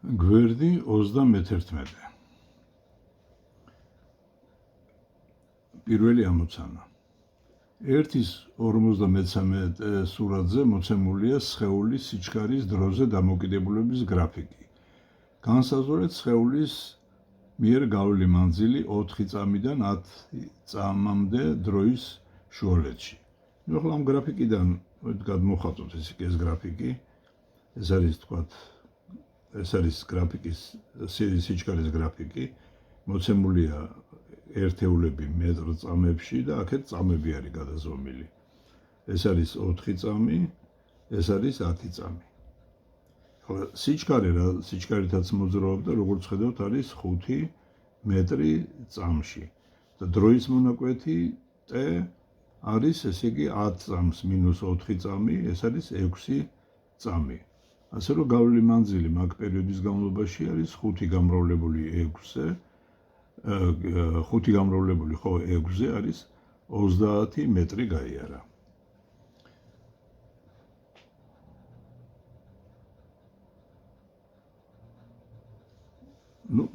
გვერდი 31. პირველი ამოცანა. 1.53 სურათზე მოცემულია სხეულის სიჩქარის დროზე დამოკიდებულების გრაფიკი. განსაზღვრეთ სხეულის მიერ გავლილი მანძილი 4 წამიდან 10 წამამდე დროის შუალედში. ახლა ამ გრაფიკიდან გადმოვხატოთ ეს გრაფიკი. ეს არის გრაფიკის სიჩქარის გრაფიკი. მოცემულია ერთეულები მეტრ წამებში და აქეთ წამები არის გადაზომილი. ეს არის 4 წამი, ეს არის 10 წამი. ახლა სიჩქარითაც მოძრაობდა, როგორც ხედავთ, არის 5 მეტრი წამში. და დროის მონაკვეთი t არის, ესე იგი 10 წამს მინუს 4 წამი, ეს არის 6 წამი. ასე რომ გავლილი მანძილი მაგ პერიოდის განმავლობაში არის 5 გამრავლებული 6-ზე. 5 გამრავლებული 6-ზე არის 30 მეტრი გაიარა.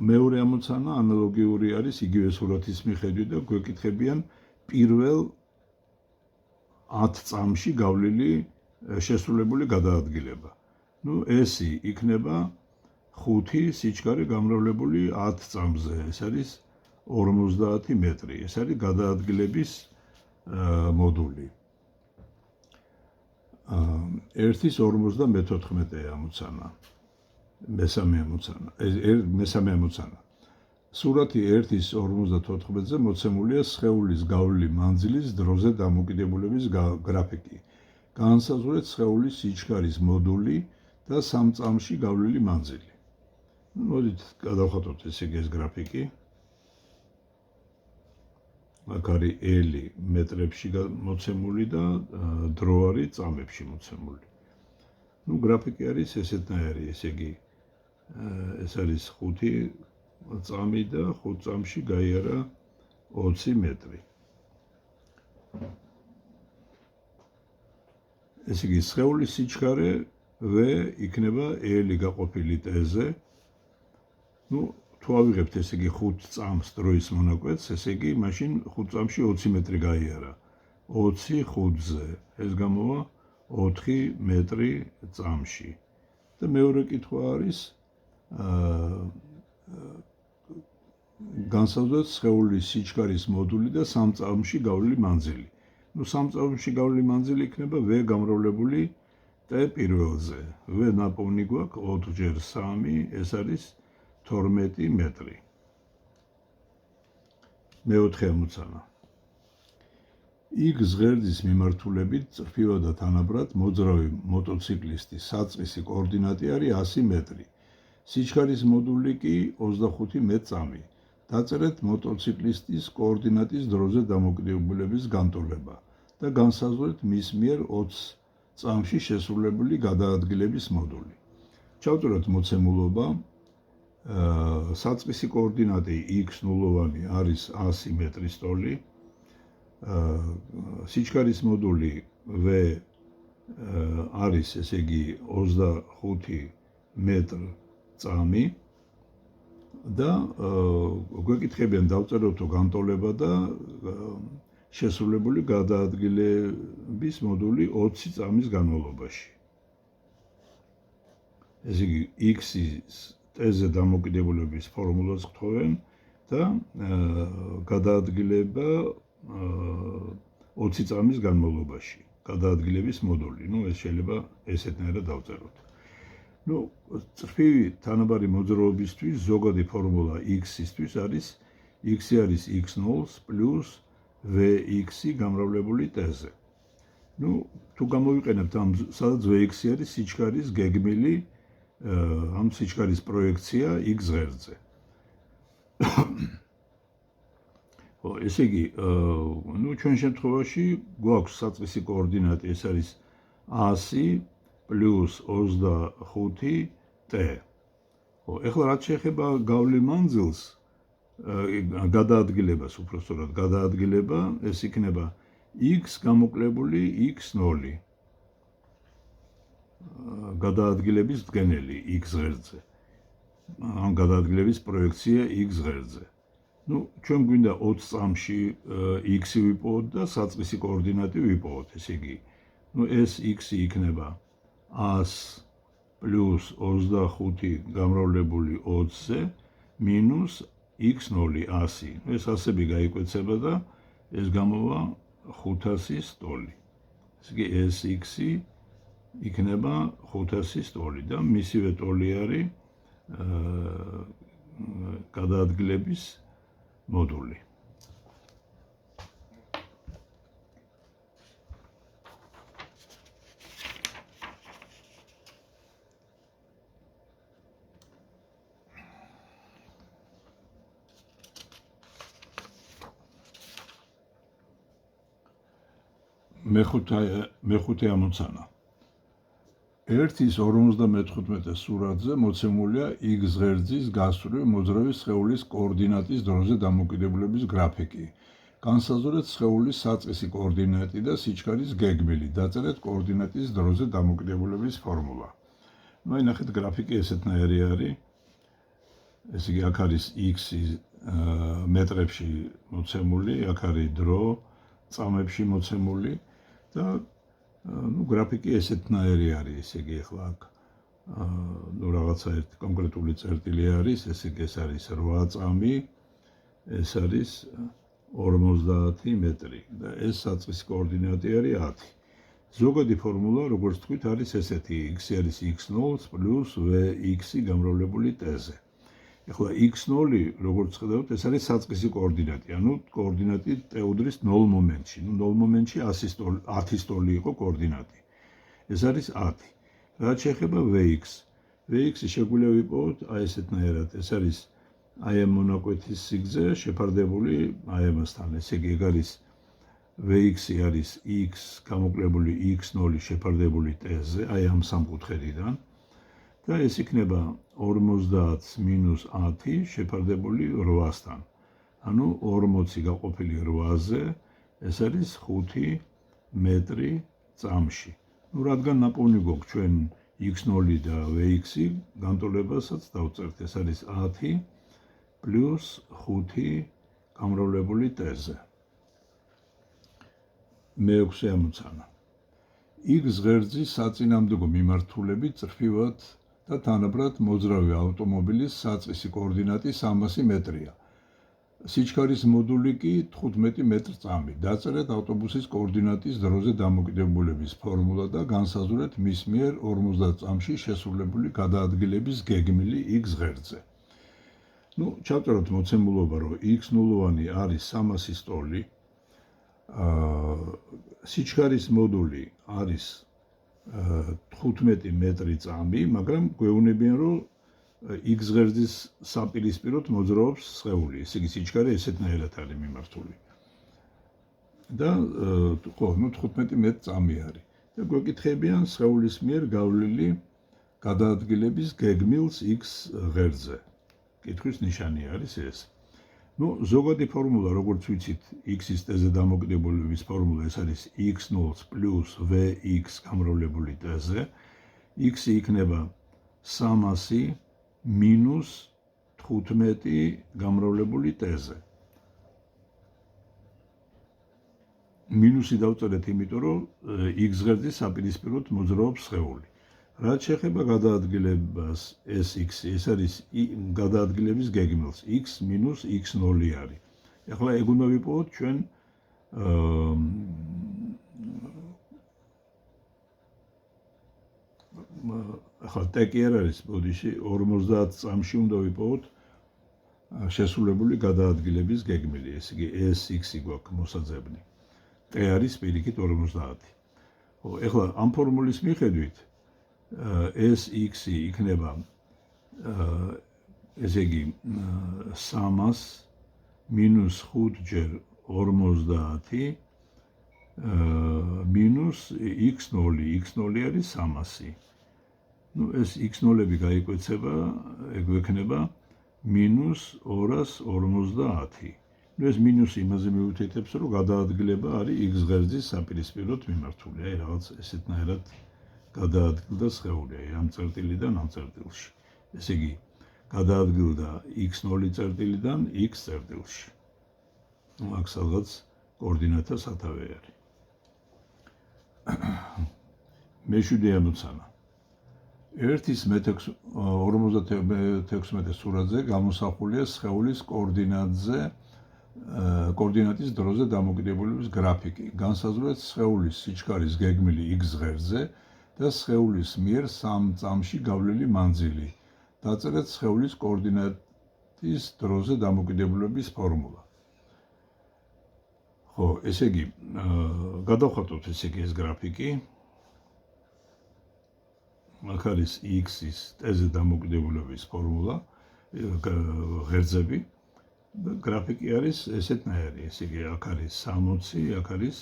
მეორე ამოცანა ანალოგიური არის იგივე სურათის მიხედვით და გვეკითხებიან პირველ 10 წამში გავლილი შესრულებული გადაადგილება. ესი იქნება 5 სიჩქარე გამრავლებული 10 წამზე, ეს არის 50 მეტრი. ეს არის გადაადგილების მოდული. 1.54 ამოცანა. მესამე ამოცანა. სურათი 1.54-ზე მოცემულია სხეულის გავლილი მანძილის დროზე დამოკიდებულების გრაფიკი. განსაზღვრეთ სხეულის სიჩქარის მოდული და 3 წამში გავლილი მანძილი. მოდით გადავხატოთ ესე იგი ეს გრაფიკი. აქ არის ელი მეტრებში მოცემული და დრო არის წამებში მოცემული. გრაფიკი არის ესეთნაირი, ესე იგი ეს არის 5 წამი და 5 წამში გაიარა 20 მეტრი. ესე იგი სხეულის სიჩქარე V იქნება ელი გაყოფილი t-ზე. თუ ავიღებთ ესე იგი 5 წამს დროის მონაკვეთს, ესე იგი მაშინ 5 წამში 20 მეტრი გაიარა. 20 5-ზე, ეს გამოვა 4 მეტრი წამში. და მეორე კითხვა არის განსაზღვრეთ სხეულის სიჩქარის მოდული და 3 წამში გავლილი მანძილი. 3 წამში გავლილი მანძილი იქნება V გამრავლებული t პირველზე. V ნაპოვნი გვაქვს 4x3, ეს არის 12 მეტრი. მეოთხე ამოცანა. X ღერძის მიმართულებით წრფივად და თანაბრად მოძრავი მოტოციკლისტის საწყისი კოორდინატი არის 100 მეტრი. სიჩქარის მოდული კი 25 მეტ-წამი. დაწერეთ მოტოციკლისტის კოორდინატის დროზე დამოკიდებულების განტოლება და განსაზღვრეთ მის მიერ 20 წამში შესრულებული გადაადგილების მოდული. ჩავწეროთ მოცემულობა. საწყისი კოორდინატი x0 არის 100 მეტრის ტოლი. სიჩქარის მოდული V არის, ესე იგი 25 მეტ-წამი და გვეკითხებიან დავწეროთ განტოლება და შესრულებული გადაადგილების მოდული 20 წამის განმავლობაში. ესე იგი x-ის t-ზე დამოკიდებულების ფორმულას გთხოვენ და გადაადგილება 20 წამის განმავლობაში. გადაადგილების მოდული. ეს შეიძლება ესეთნაირად დავწეროთ. წრფივი თანაბარი მოძრაობისთვის ზოგადი ფორმულა x-ისთვის არის x არის x0 პლუს vx გამრავლებული t-ზე. თუ გამოვიყენებთ ამ სადაც vx არის სიჩქარის გეგმილი ამ სიჩქარის პროექცია x ღერძზე. ესე იგი, ჩვენ შემთხვევაში გვაქვს საწყისი კოორდინატი, ეს არის 100 პლუს 25 t. ეხლა რაც შეეხება გავლილ მანძილს, გადაადგილებას, უпростоრად გადაადგილება, ეს იქნება x გამოკლებული x0. გადაადგილების დგენელი x ღერძზე. ამ გადაადგილების პროექცია x ღერძზე. ნუ ჩვენ გვინდა 20 წამში x-ი ვიპოვოთ და საწყისი კოორდინატი ვიპოვოთ, ესე იგი, ნუ ეს x-ი იქნება 100 პლუს 25 გამრავლებული 20-ზე მინუს x0 100. ეს ასები გაიკვეცება და ეს გამოვა 500-ის ტოლი. ესე იგი, ეს x-ი იქნება 500-ის ტოლი და მისივე ტოლი არის გადაადგილების მოდული. მეხუთე ამოცანა. ერთის 55 სურათზე მოცემულია x ღერძის გასწვრივ მოძრავი სხეულის კოორდინატის დროზე დამოკიდებულების გრაფიკი. განსაზღვრეთ სხეულის საწყისი კოორდინატი და სიჩქარის გეგმილი. დაწერეთ კოორდინატის დროზე დამოკიდებულების ფორმულა. ნუ აი ნახეთ გრაფიკი ესეთნაირი არის. ესე იგი, აქ არის x-ი მეტრებში მოცემული, აქ არის დრო წამებში მოცემული და ნუ გრაფიკი ესეთნაირი არის, ესე იგი, ახლა აქ ნუ რაღაცა ერთი კონკრეტული წერტილი არის, ესე იგი, ეს არის 8 წამი, ეს არის 50 მეტრი და ეს საწყისი კოორდინატი არის 10. ზოგადი ფორმულა, როგორც თქვით, არის ესეთი, x არის x0 პლუს vx-ი გამრავლებული t-ზე. ახლა x0, როგორც ხედავთ, ეს არის საწყისი კოორდინატი, ანუ კოორდინატი t უდრის 0 მომენტში. ნუ 0 მომენტში 10-ის ტოლი იყო კოორდინატი. ეს არის 10. რაც შეეხება vx, vx-ი შეგვიძლია ვიპოვოთ აი ესეთნაირად. ეს არის აი ამ მონაკვეთის სიგრძე შეფარდებული აი ამასთან. ესე იგი, ეგ არის vx-ი არის x გამოკლებული x0 შეფარდებული t-ზე, აი ამ სამკუთხედიდან. და ეს იქნება 50 მინუს 10 შეფარდებული 8-სთან. ანუ 40 გაყოფილი 8-ზე, ეს არის 5 მეტრი წამში. ნუ რადგან ნაპოვნი გვაქვს ჩვენ x0 და vx-ი, განტოლებასაც დავწერთ, ეს არის 10 პლუს 5 გამრავლებული t-ზე. მეექვსე ამოცანა. x ღერძის საწინააღმდეგო მიმართულებით წრფივად და თანაბრად მოძრავი ავტომობილის საწყისი კოორდინატი 300 მეტრია. სიჩქარის მოდული კი 15 მეტრ-წამი. დაწერეთ ავტობუსის კოორდინატის დროზე დამოკიდებულების ფორმულა და განსაზღვრეთ მის მიერ 50 წამში შესრულებული გადაადგილების გეგმილი x ღერძზე. ნუ ჩავწეროთ მოცემულობა, რომ x0 არის 300-ის ტოლი, სიჩქარის მოდული არის 15 მეტრი-წამი, მაგრამ გვეუბნებიან, რომ x ღერძის საპირისპიროდ მოძრაობს სხეული. ესე იგი, სიჩქარე ესეთნაირად არის მიმართული. და ხო, ნუ 15 მეტრი-წამი არის. და გვეკითხებიან სხეულის მიერ გავლილი გადაადგილების გეგმილს x ღერძზე. კითხვის ნიშანი არის ეს. ნუ ზოგადი ფორმულა, როგორც ვიცით, x-ის t-ზე დამოკიდებულების ფორმულა, ეს არის x0 პლუს vx გამრავლებული t-ზე. x-ი იქნება 300 მინუს 15 გამრავლებული t-ზე. მინუსი დავწერეთ, იმიტომ რომ x ღერძის საპირისპიროდ მოძრაობს სხეული. რაც შეეხება გადაადგილებას, ეს x-ი, ეს არის გადაადგილების გეგმილს, x მინუს x0 არის. ახლა ეგ უნდა ვიპოვოთ ჩვენ ახლა t კი არ არის ბოდიში 50 წამში უნდა ვიპოვოთ შესრულებული გადაადგილების გეგმილი. ესე იგი, ეს x-ი გვაქვს მოსაძებნი. t არის პირიქით 50. ხო, ახლა ამ ფორმულის მიხედვით ეს x-ი იქნება ესე იგი 300 მინუს 5 ჯერ 50 მინუს x0, x0 არის 300. ნუ ეს x0-ები გაიკვეცება, ეგ ვექნება მინუს 250. ნუ ეს მინუსი იმაზე მიუთითებს, რომ გადაადგილება არის x ღერძის საპირისპიროდ მიმართული. აი რაღაც ესეთნაირად გადაადგილდა სხეული ამ წერტილიდან ამ წერტილში. ესე იგი, გადაადგილდა x0 წერტილიდან x წერტილში. აქ სადღაც კოორდინატა სათავე არის. მე-7 ამოცანა. 1/56 სურათზე გამოსახულია სხეულის კოორდინატის დროზე დამოკიდებულების გრაფიკი. განსაზღვრეთ სხეულის სიჩქარის გეგმილი x ღერძზე და სხეულის მიერ 3 წამში გავლილი მანძილი. დაწერეთ სხეულის კოორდინატის დროზე დამოკიდებულების ფორმულა. ხო, ესე იგი, გადავხატოთ ეს გრაფიკი. აქ არის x-ის ტეზე დამოკიდებულების ფორმულა, ღერძები. გრაფიკი არის ესეთნაირი, ესე იგი, აქ არის 60, აქ არის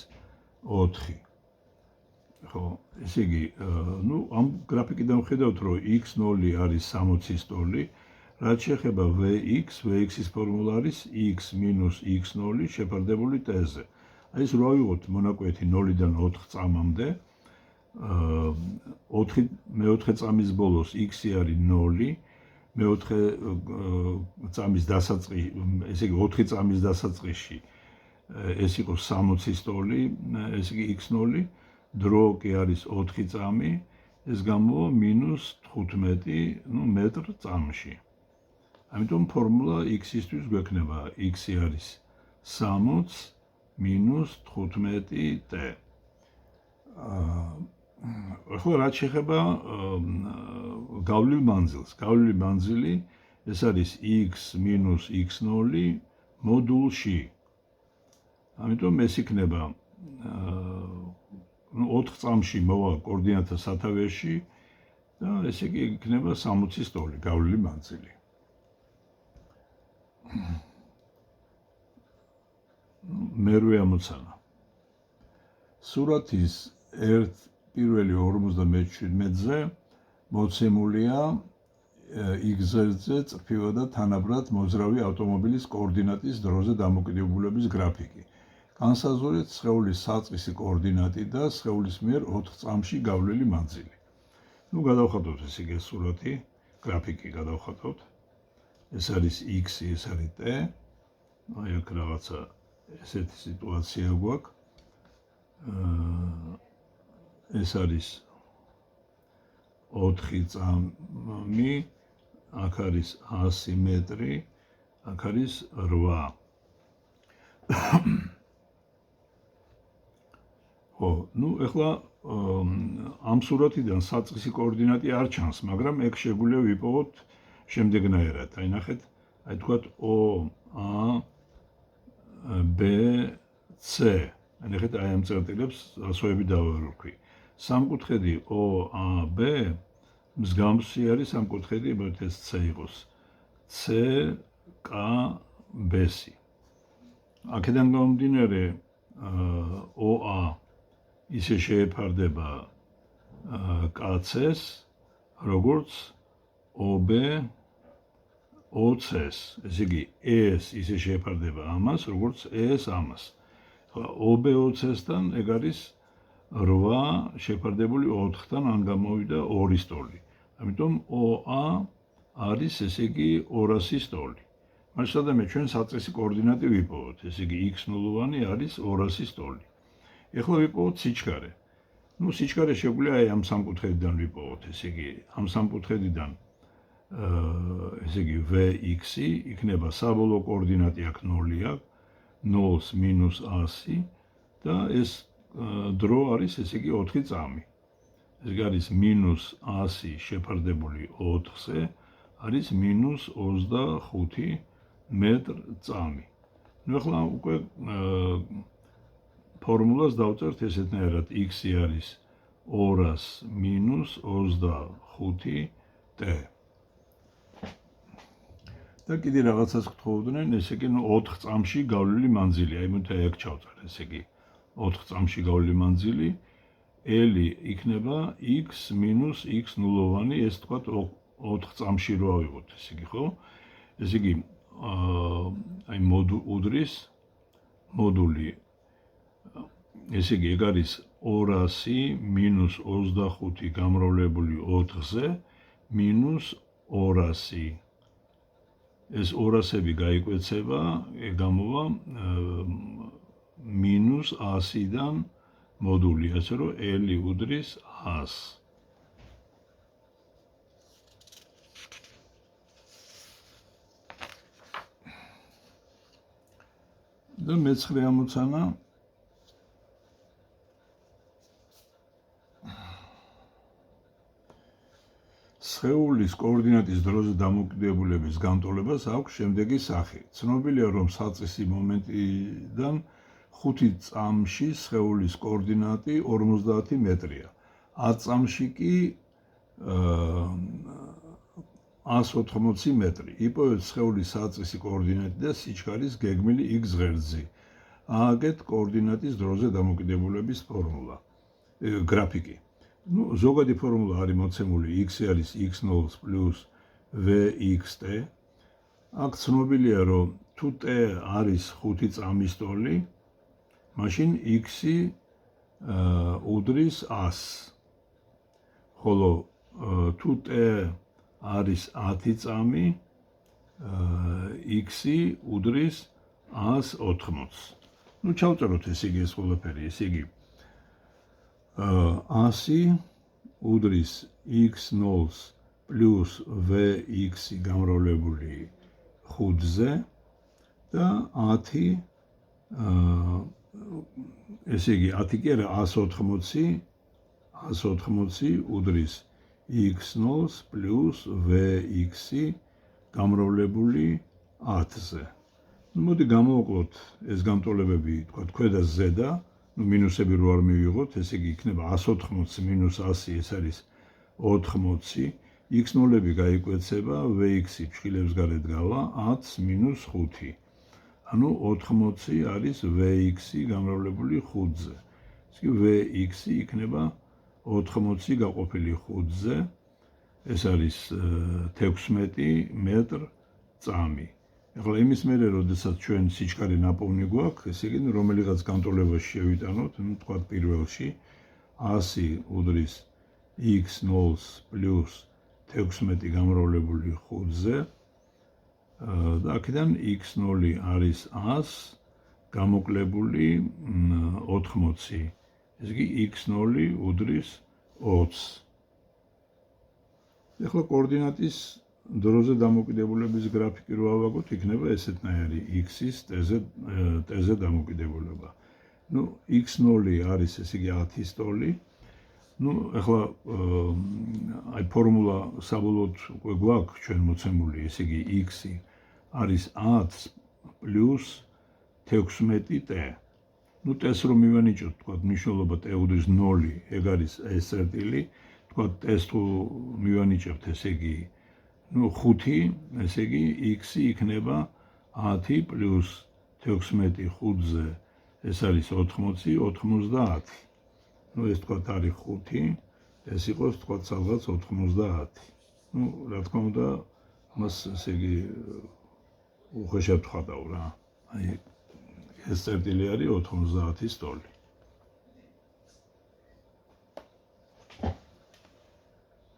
4. ხო, ესე იგი, ამ გრაფიკიდან ვხედავთ, რომ x0 არის 60-ის ტოლი, რაც შეეხება vx-ის ფორმულა არის x minus x0 შეფარდებული ტეზე. აი ეს რო ავიღოთ მონაკვეთი 0-დან 4 წამამდე, მეოთხე წამის ბოლოს x-ი არის 0, მეოთხე წამის დასაწყისში, ესე იგი 4 წამის დასაწყისში ეს იყო 60-ის ტოლი, ესე იგი x0, დრო კი არის 4 წამი, ეს გამოვა -15 მეტრ წამში. ამიტომ ფორმულა x-ისთვის გვექნება x-ი არის 60 minus 15t. ახლა რაც შეეხება გავლილ მანძილს. გავლილი მანძილი ეს არის x minus x0 მოდულში. ამიტომ ეს იქნება 4 წამში მოვა კოორდინატა სათავეში და ესე იგი იქნება 60-ის ტოლი, გავლილი მანძილი. მერვე ამოცანა. სურათის პირველი 57-ზე მოცემულია x-ზე წრფივა და თანაბრად მოძრავი ავტომობილის კოორდინატის დროზე დამოკიდებულების გრაფიკი. განსაზღვრეთ სხეულის საწყისი კოორდინატი და სხეულის მიერ 4 წამში გავლილი მანძილი. გადავხატოთ ესე იგი სურათი, გრაფიკი გადავხატოთ. ეს არის x, ეს არის t. აი აქ რაღაცა ესეთი სიტუაცია გვაქვს. ეს არის 4 წამი, აქ არის 100 მეტრი, აქ არის 8. ხო, ეხლა ამ სურათიდან საწყისი კოორდინატი არ ჩანს, მაგრამ ეგ შეგვიძლია ვიპოვოთ შემდეგნაირად. აი ნახეთ, აი თქვათ O, A, B, C. აი ნახეთ, აი ამ წერტილებს ასოები დავარქვი. სამკუთხედი OAB მსგავსი არის სამკუთხედი, ეს C იყოს. CKB-ი. აქედან გამომდინარე OA ისე შეეფარდება KC-ს, როგორც OB OC-ს. ესე იგი, ES ისე შეეფარდება ამას, როგორც ES ამას. OB OC-სთან ეგ არის 8 შეფარდებული 4-თან, ან გამოვიდა 2-ის ტოლი. ამიტომ OA არის ესე იგი 200-ის ტოლი. მას სადამე ჩვენ საწყისი კოორდინატი ვიპოვოთ, ესე იგი x0 არის 200-ის ტოლი. ეხლა ვიპოვოთ სიჩქარე. სიჩქარე შეგვიძლია აი ამ სამკუთხედიდან ვიპოვოთ, ესე იგი ამ სამკუთხედიდან ესე იგი vx-ი იქნება საბოლოო კოორდინატი აქ 0-ია, 0-ს -100 და ეს დრო არის ესე იგი 4 წამი. ეს არის -100 შეფარდებული 4-ზე არის -25 მეტრ წამი. ახლა უკვე ფორმულას დავწერთ ესეთნაირად, x-ი არის 200 -25t. და კიდე რაღაცას გთხოვდნენ, ესე იგი 4 წამში გავლილი მანძილი, აი მოდი აქ ჩავწერ, ესე იგი 4 წამში გავლილი მანძილი, L-ი იქნება x minus x0, ეს თქვა 4 წამში რო ავიღოთ, ესე იგი, ხო? ესე იგი, აი უდრის მოდული, ესე იგი, ეგ არის 200 minus 25 გამრავლებული 4-ზე minus 200 ეს 200-ები გაიკვეცება, გამოვა minus 100-დან მოდული, ასე რომ L უდრის 100. და მეცხრე ამოცანა სხეულის კოორდინატის დროზე დამოკიდებულების განტოლებას აქვს შემდეგი სახე. ცნობილია, რომ საწყისი მომენტიდან 5 წამში სხეულის კოორდინატი 50 მეტრია. 10 წამში კი 180 მეტრი. იპოვეთ სხეულის საწყისი კოორდინატი და სიჩქარის გეგმილი x ღერძი. ააგეთ კოორდინატის დროზე დამოკიდებულების ფორმულა. გრაფიკი. ზოგადი ფორმულა არის მოცემული x არის x0 პლუს vxt. აქ ცნობილია, რომ თუ t არის 5 წამის ტოლი, მაშინ x-ი უდრის 100. ხოლო თუ t არის 10 წამი, x-ი უდრის 180. ჩავწეროთ ეს იგი ეს ყველაფერი, ეს იგი 100 უდრის x0 პლუს vx-ი გამრავლებული 5-ზე და 10 ესე იგი 10 კი არა 180 უდრის x0 პლუს vx-ი გამრავლებული 10-ზე. მოდი გამოვაკლოთ ეს გამტოლებები, თქვა ქვედა ზედა, მინუსები რო არ მივიღოთ, ესე იგი იქნება 180 minus 100, ეს არის 80, x0-ები გაიკვეცება, vx-ი ფრხილებს გარეთ გავა, 10 minus 5. ანუ 80 არის vx-ი გამრავლებული 5-ზე. ესე იგი vx-ი იქნება 80 გაყოფილი 5-ზე, ეს არის 16 მეტр წამი. ახლა იმის მერე, როდესაც ჩვენ სიჩქარე ნაპოვნი გვაქვს, ესე იგი რომელიღაც განტოლებაში შევიტანოთ, თქვათ პირველში 100 უდრის x0 პლუს 16 გამრავლებული 5-ზე და აქედან x0 არის 100 გამოკლებული 80. ესე იგი x0 უდრის 20. ახლა კოორდინატის დროზე დამოკიდებულების გრაფიკი რო ავაგოთ, იქნება ესეთნაირი x-ის t-ზე დამოკიდებულება. x0 არის ესე იგი 10-ის ტოლი. ახლა აი ფორმულა საბოლოოდ უკვე გვაქვს ჩვენ მოცემული, ესე იგი x-ი არის 10 პლუს 16 t. t-ს რომ მივანიჭოთ, თქვა მნიშვნელობა t უდრის 0, ეგ არის ეს წერტილი, თქვა t-ს თუ მივანიჭებთ, ესე იგი 5, ესე იგი x-ი იქნება 10 პლუს 16 5-ზე, ეს არის 80, 50. ეს თქვა არის 5, ეს იყოს თქვა სადღაც 90. რა თქმა უნდა, მას ესე იგი უხეშად ვხატავ რა. აი ეს წერტილი არის 90-ის ტოლი.